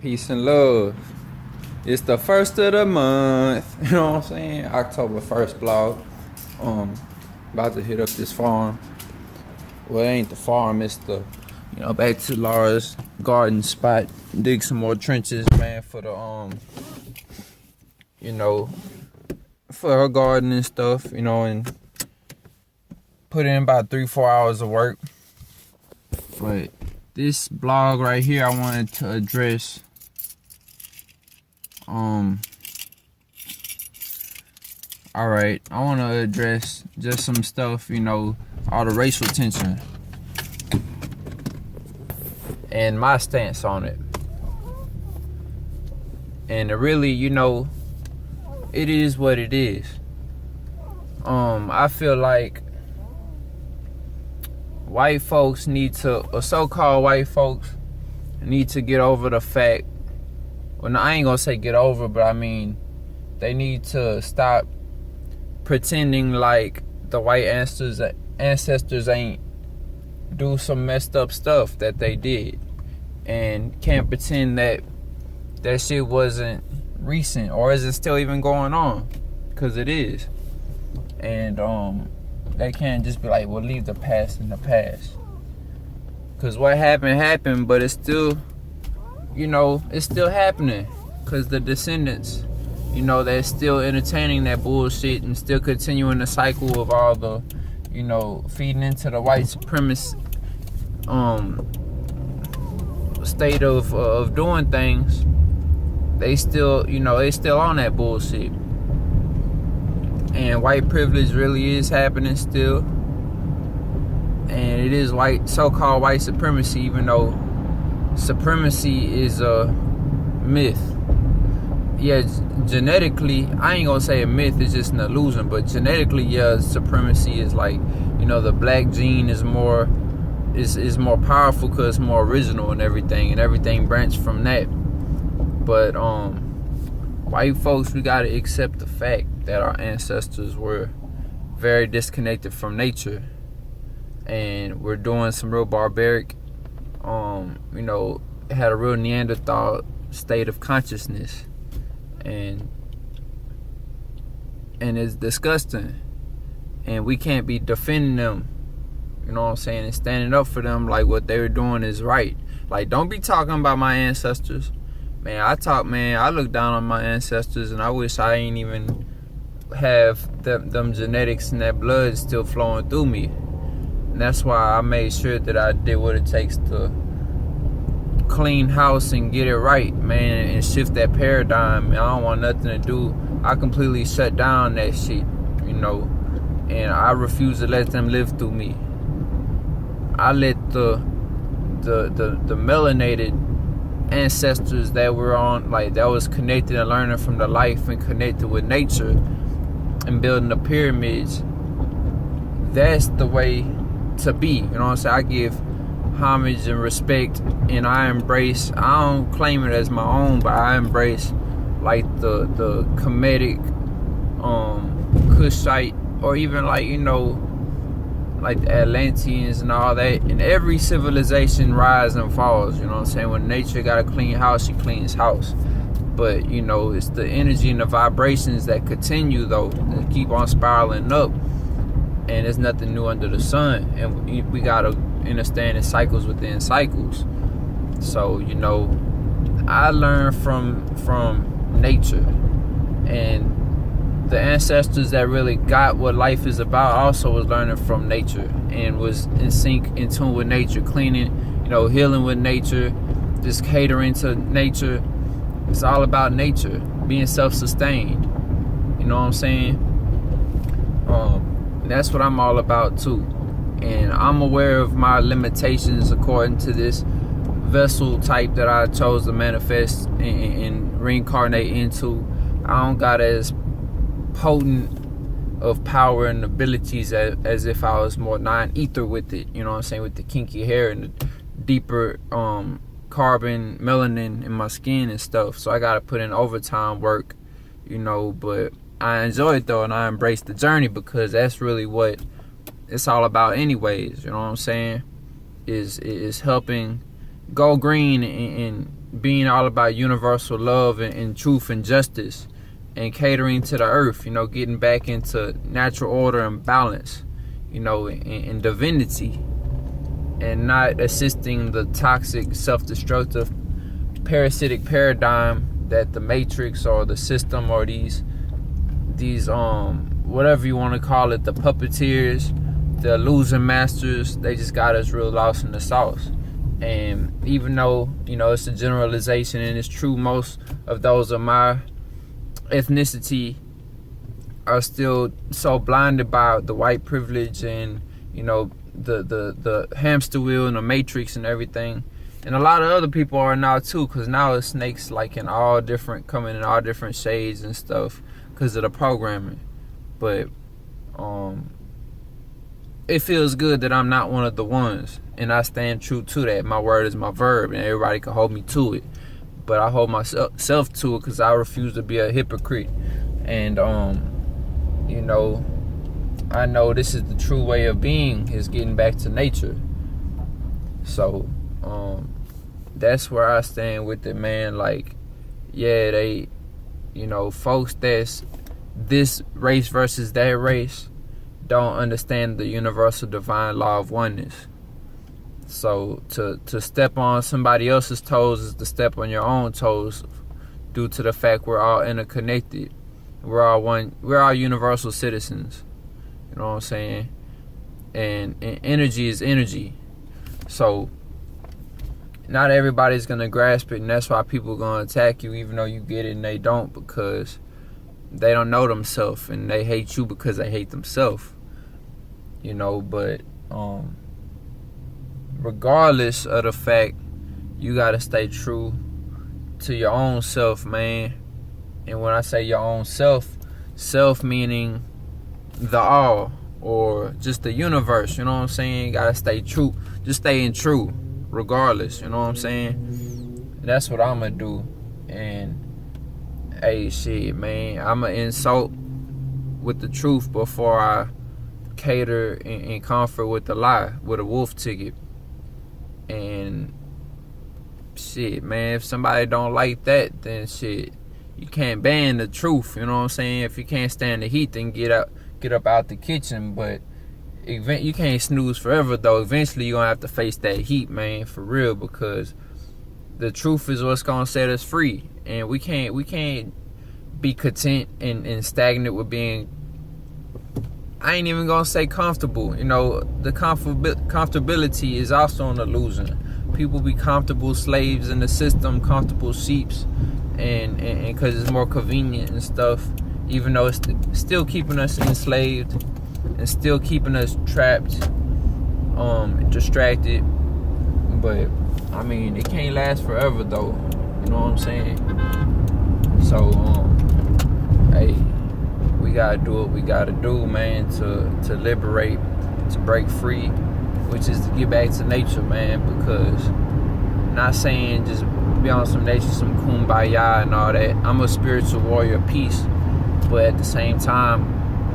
Peace and love. It's the first of the month. You know what I'm saying? October 1st vlog. About to hit up this farm. Well, it ain't the farm, it's the, back to Laura's garden spot. Dig some more trenches, man, for the, for her garden and stuff, and put in about 3-4 hours of work. But this blog right here, I wanted to address alright, I want to address just some stuff, all the racial tension and my stance on it. And really, it is what it is. I feel like white folks or so-called white folks need to get over the fact, well, no, I ain't gonna say get over, but I mean, they need to stop pretending like the white ancestors ain't do some messed up stuff that they did, and can't pretend that that shit wasn't recent, or is it still even going on? Because it is. And they can't just be like, well, leave the past in the past. Because what happened, but it's still, it's still happening. Because the descendants, they're still entertaining that bullshit and still continuing the cycle of all the, feeding into the white supremacist state of doing things. They still, they still on that bullshit. And white privilege really is happening still. And it is so-called white supremacy, even though supremacy is a myth. Yeah, genetically, I ain't gonna say a myth, it's just an illusion, but genetically, yeah, supremacy is like, the black gene is more powerful because it's more original and everything branched from that. But white folks, we gotta accept the fact that our ancestors were very disconnected from nature, and we're doing some real barbaric, had a real Neanderthal state of consciousness, and it's disgusting, and we can't be defending them, and standing up for them like what they were doing is right. Like, don't be talking about my ancestors. Man, I look down on my ancestors, and I wish I ain't even have them genetics and that blood still flowing through me. And that's why I made sure that I did what it takes to clean house and get it right, man, and shift that paradigm. I don't want nothing to do. I completely shut down that shit, and I refuse to let them live through me. I let the melanated ancestors that were on, like, that was connected and learning from the life and connected with nature and building the pyramids. That's the way to be. I give homage and respect, and I don't claim it as my own, but I embrace like the Kemetic, Kushite, or even like the Atlanteans and all that. And every civilization rises and falls, when nature got a clean house, she cleans house. But it's the energy and the vibrations that continue, though, that keep on spiraling up, and there's nothing new under the sun. And we gotta understand it's cycles within cycles. So I learned from nature, and the ancestors that really got what life is about also was learning from nature and was in sync, in tune with nature, cleaning, healing with nature, just catering to nature. It's all about nature, being self-sustained. You know what I'm saying? That's what I'm all about too. And I'm aware of my limitations according to this vessel type that I chose to manifest and reincarnate into. I don't got as potent of power and abilities as if I was more non-ether with it, with the kinky hair and the deeper carbon melanin in my skin and stuff. So I gotta put in overtime work, but I enjoy it though, and I embrace the journey, because that's really what it's all about anyways. Is helping go green being all about universal love and truth and justice, and catering to the earth, getting back into natural order and balance, and divinity, and not assisting the toxic, self-destructive, parasitic paradigm that the matrix or the system or these whatever you want to call it, the puppeteers, the illusion masters, they just got us real lost in the sauce. And even though it's a generalization and it's true, most of those of my ethnicity are still so blinded by the white privilege and the hamster wheel and the matrix and everything. And a lot of other people are now too, because now it's snakes like coming in all different shades and stuff because of the programming. But it feels good that I'm not one of the ones, and I stand true to that. My word is my verb, and everybody can hold me to it. But I hold myself to it because I refuse to be a hypocrite. And I know this is the true way of being, is getting back to nature. So that's where I stand with it, man. Like, yeah, they folks that's this race versus that race don't understand the universal divine law of oneness. So to step on somebody else's toes is to step on your own toes, due to the fact we're all interconnected. We're all one. We're all universal citizens. You know what I'm saying? And energy is energy. So not everybody's gonna grasp it, and that's why people are gonna attack you, even though you get it and they don't, because they don't know themselves and they hate you because they hate themselves. But regardless of the fact, you gotta stay true to your own self, man. And when I say your own self meaning the all, or just the universe, you know what I'm saying? You gotta stay true. Just staying true, regardless, you know what I'm saying? That's what I'ma do. And hey, shit, man, I'ma insult with the truth before I cater and comfort with the lie, with a wolf ticket. And shit, man, if somebody don't like that, then shit, you can't ban the truth, you know what I'm saying? If you can't stand the heat, then get up out the kitchen. But you can't snooze forever, though. Eventually you're gonna have to face that heat, man, for real, because the truth is what's gonna set us free. And we can't be content and stagnant with being, I ain't even gonna say comfortable. The comfortability is also an illusion. People be comfortable slaves in the system, comfortable sheeps, and because it's more convenient and stuff, even though it's still keeping us enslaved and still keeping us trapped, distracted. But I mean, it can't last forever, though. You know what I'm saying? So hey, we gotta do what we gotta do, man, to liberate, to break free, which is to get back to nature, man. Because not saying just be on some nature, some kumbaya and all that. I'm a spiritual warrior of peace, but at the same time,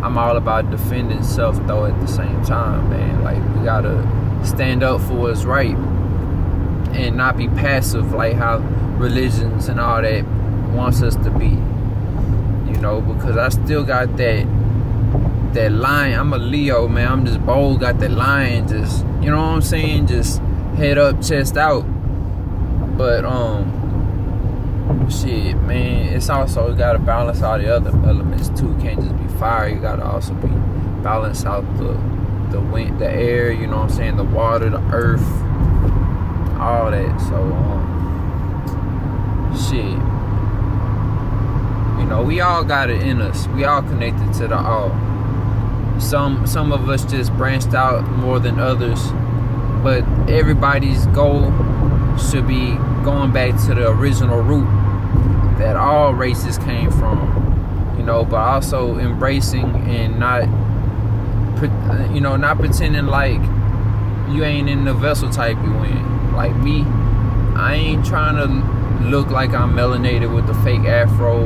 I'm all about defending self, though, at the same time, man. Like, we gotta stand up for what's right and not be passive like how religions and all that wants us to be. Because I still got that lion. I'm a Leo, man. I'm just bold, got that lion, just, you know what I'm saying? Just head up, chest out. But shit, man, it's also, you gotta balance all the other elements too. You can't just be fire. You gotta also be balance out the wind, the air, you know what I'm saying, the water, the earth, all that. So shit, we all got it in us. We all connected to the all. Some of us just branched out more than others, but everybody's goal should be going back to the original root that all races came from, but also embracing and not pretending like you ain't in the vessel type you in. Like me, I ain't trying to look like I'm melanated with the fake afro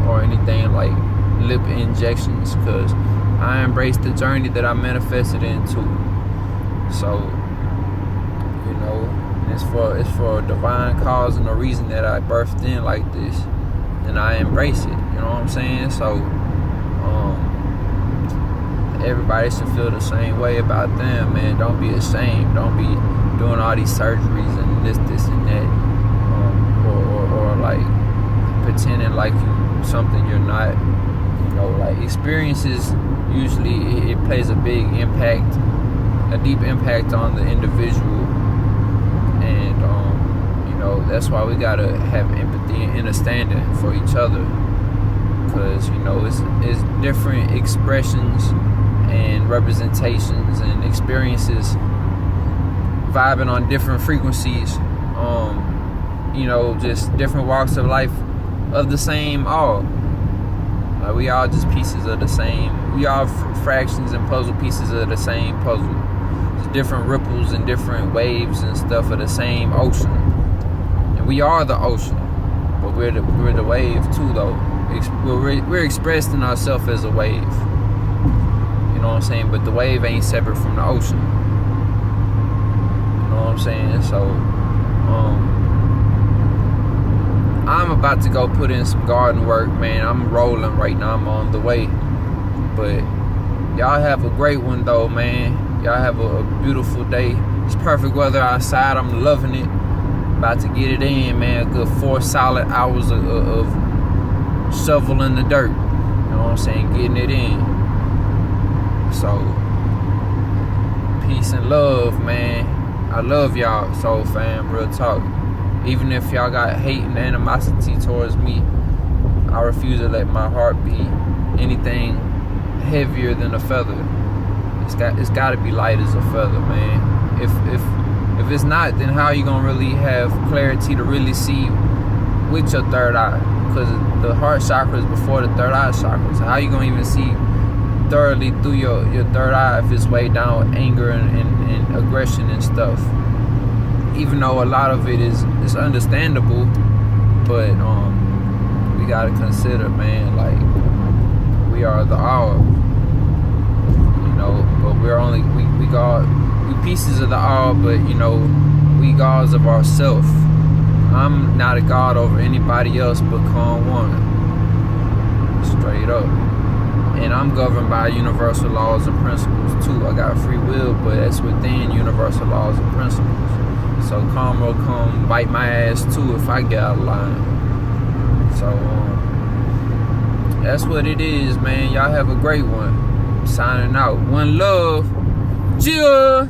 or anything like lip injections, because I embrace the journey that I manifested into. So, it's for a divine cause and a reason that I birthed in like this, and I embrace it. You know what I'm saying? So everybody should feel the same way about them, man. Don't be ashamed. Don't be doing all these surgeries and this and that, or like pretending like you something you're not. You know, like experiences usually it plays a big impact, a deep impact on the individual, and you know, that's why we gotta have empathy and understanding for each other, because you know it's different expressions and representations and experiences vibing on different frequencies, you know, just different walks of life of the same all. Like we all just pieces of the same, we all fractions and puzzle pieces of the same puzzle. Just different ripples and different waves and stuff of the same ocean. And we are the ocean, but we're the wave too though. We're expressing ourselves as a wave. You know what I'm saying? But the wave ain't separate from the ocean. You know what I'm saying? So, I'm about to go put in some garden work, man. I'm rolling right now. I'm on the way. But y'all have a great one, though, man. Y'all have a beautiful day. It's perfect weather outside. I'm loving it. About to get it in, man. A good 4 solid hours of shoveling the dirt. You know what I'm saying? Getting it in. So, peace and love, man. I love y'all, soul fam, real talk. Even if y'all got hate and animosity towards me, I refuse to let my heart be anything heavier than a feather. It's got to be light as a feather, man. If it's not, then how you gonna really have clarity to really see with your third eye? Because the heart chakra is before the third eye chakra. So how you gonna even see thoroughly through your third eye if it's weighed down with anger and aggression and stuff? Even though a lot of it is understandable, but we gotta consider, man, like we are the all, you know, but we pieces of the all, but you know, we gods of ourself. I'm not a god over anybody else but Kun Wun, straight up. And I'm governed by universal laws and principles too. I got free will, but that's within universal laws and principles. So karma will come bite my ass too if I get out of line. So that's what it is, man. Y'all have a great one. Signing out. One love. Cheers.